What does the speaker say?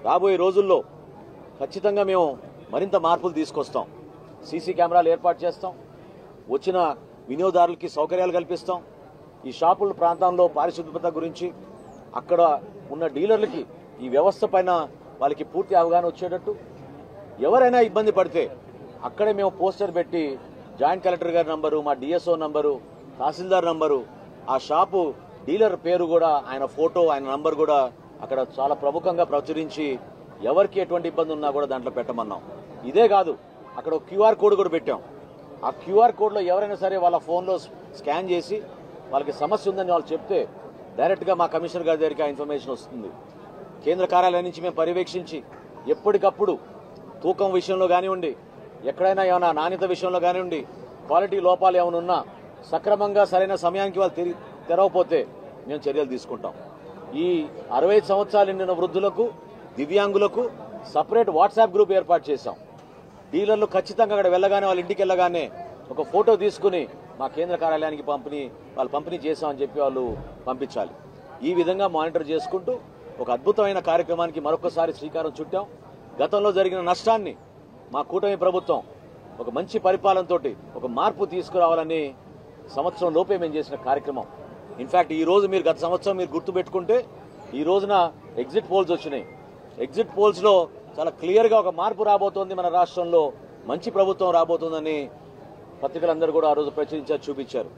రాబోయే రోజుల్లో ఖచ్చితంగా మేము మరింత మార్పులు తీసుకొస్తాం. సీసీ కెమెరాలు ఏర్పాటు చేస్తాం, వచ్చిన వినియోగదారులకి సౌకర్యాలు కల్పిస్తాం. ఈ షాపుల ప్రాంతంలో పారిశుభ్రత గురించి అక్కడ ఉన్న డీలర్లకి ఈ వ్యవస్థ పైన వాళ్ళకి పూర్తి అవగాహన వచ్చేటట్టు, ఎవరైనా ఇబ్బంది పడితే అక్కడే మేము పోస్టర్ పెట్టి జాయింట్ కలెక్టర్ గారి నంబరు, మా డిఎస్ఓ నంబరు, తహసీల్దార్ నంబరు, ఆ షాపు డీలర్ పేరు కూడా, ఆయన ఫోటో, ఆయన నంబర్ కూడా అక్కడ చాలా ప్రముఖంగా ప్రచురించి ఎవరికి ఎటువంటి ఇబ్బంది ఉన్నా కూడా దాంట్లో పెట్టమన్నాం. ఇదే కాదు, అక్కడ ఒక క్యూఆర్ కోడ్ కూడా పెట్టాం. ఆ క్యూఆర్ కోడ్లో ఎవరైనా సరే వాళ్ళ ఫోన్లో స్కాన్ చేసి వాళ్ళకి సమస్య ఉందని వాళ్ళు చెప్తే డైరెక్ట్గా మా కమిషనర్ గారి దగ్గరికి ఆ ఇన్ఫర్మేషన్ వస్తుంది. కేంద్ర కార్యాలయం నుంచి మేము పర్యవేక్షించి ఎప్పటికప్పుడు తూకం విషయంలో కానివ్వండి, ఎక్కడైనా ఏమైనా నాణ్యత విషయంలో కానివ్వండి, క్వాలిటీ లోపాలు ఏమైనా ఉన్నా సక్రమంగా సరైన సమయానికి వాళ్ళు తెరవకపోతే మేము చర్యలు తీసుకుంటాం. ఈ 65 సంవత్సరాలు నిండిన వృద్ధులకు, దివ్యాంగులకు సపరేట్ వాట్సాప్ గ్రూప్ ఏర్పాటు చేశాం. డీలర్లు ఖచ్చితంగా అక్కడ వెళ్ళగానే, వాళ్ళ ఇంటికి వెళ్ళగానే ఒక ఫోటో తీసుకుని మా కేంద్ర కార్యాలయానికి పంపిణీ చేశామని చెప్పి వాళ్ళు పంపించాలి. ఈ విధంగా మానిటర్ చేసుకుంటూ ఒక అద్భుతమైన కార్యక్రమానికి మరొకసారి శ్రీకారం చుట్టాం. గతంలో జరిగిన నష్టాన్ని మా కూటమి ప్రభుత్వం ఒక మంచి పరిపాలనతోటి ఒక మార్పు తీసుకురావాలని సంవత్సరం లోపే మేము చేసిన కార్యక్రమం. ఇన్ఫాక్ట్ ఈ రోజు మీరు గత సంవత్సరం మీరు గుర్తుపెట్టుకుంటే ఈ రోజున ఎగ్జిట్ పోల్స్ వచ్చినాయి. ఎగ్జిట్ పోల్స్ లో చాలా క్లియర్ గా ఒక మార్పు రాబోతోంది, మన రాష్ట్రంలో మంచి ప్రభుత్వం రాబోతోందని పత్రికలందరూ కూడా ఆ రోజు ప్రచురించారు, చూపించారు.